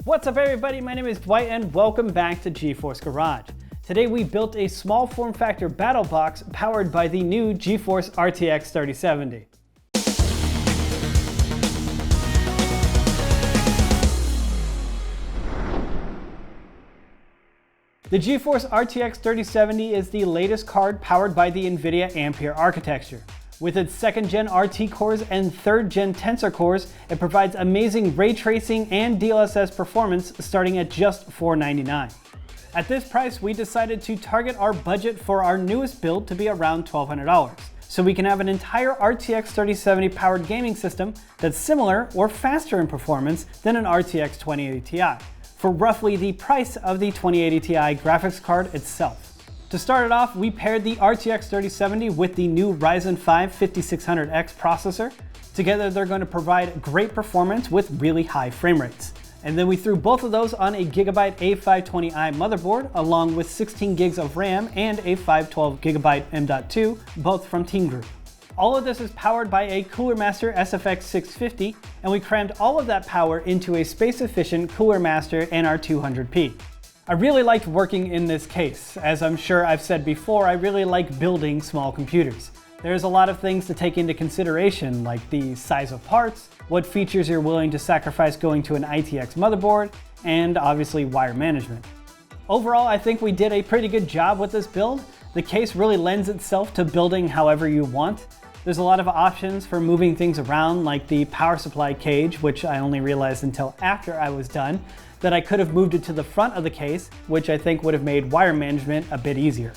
What's up everybody, my name is Dwight and welcome back to GeForce Garage. Today we built a small form factor battle box powered by the new GeForce RTX 3070. The GeForce RTX 3070 is the latest card powered by the NVIDIA Ampere architecture. With its 2nd gen RT cores and 3rd gen Tensor cores, it provides amazing ray tracing and DLSS performance starting at just $499. At this price, we decided to target our budget for our newest build to be around $1,200, so we can have an entire RTX 3070 powered gaming system that's similar or faster in performance than an RTX 2080 Ti, for roughly the price of the 2080 Ti graphics card itself. To start it off, we paired the RTX 3070 with the new Ryzen 5 5600X processor. Together, they're going to provide great performance with really high frame rates. And then we threw both of those on a Gigabyte A520i motherboard, along with 16 gigs of RAM and a 512 Gigabyte M.2, both from Team Group. All of this is powered by a Cooler Master SFX 650, and we crammed all of that power into a space-efficient Cooler Master NR200P. I really liked working in this case. As I'm sure I've said before, I really like building small computers. There's a lot of things to take into consideration, like the size of parts, what features you're willing to sacrifice going to an ITX motherboard, and obviously wire management. Overall, I think we did a pretty good job with this build. The case really lends itself to building however you want. There's a lot of options for moving things around, like the power supply cage, which I only realized until after I was done, that I could have moved it to the front of the case, which I think would have made wire management a bit easier.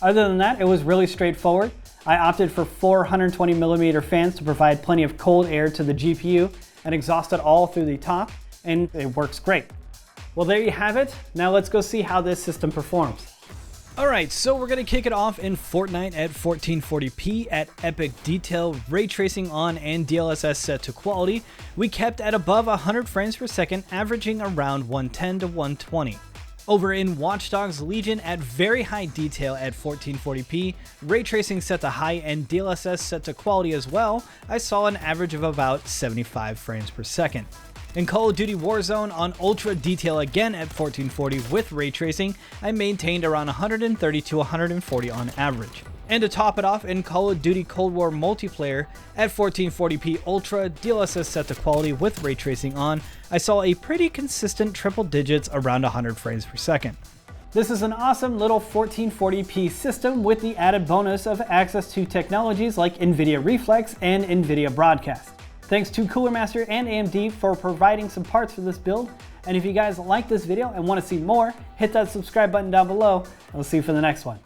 Other than that, it was really straightforward. I opted for 4 120mm fans to provide plenty of cold air to the GPU and exhaust it all through the top, and it works great. Well, there you have it. Now let's go see how this system performs. Alright, so we're going to kick it off in Fortnite at 1440p at epic detail, ray tracing on, and DLSS set to quality. We kept at above 100 frames per second, averaging around 110 to 120. Over in Watch Dogs Legion at very high detail at 1440p, ray tracing set to high and DLSS set to quality as well, I saw an average of about 75 frames per second. In Call of Duty Warzone on ultra detail again at 1440 with ray tracing, I maintained around 130 to 140 on average. And to top it off, in Call of Duty Cold War multiplayer at 1440p ultra, DLSS set to quality with ray tracing on, I saw a pretty consistent triple digits around 100 frames per second. This is an awesome little 1440p system with the added bonus of access to technologies like NVIDIA Reflex and NVIDIA Broadcast. Thanks to Cooler Master and AMD for providing some parts for this build. And if you guys like this video and want to see more, hit that subscribe button down below, and we'll see you for the next one.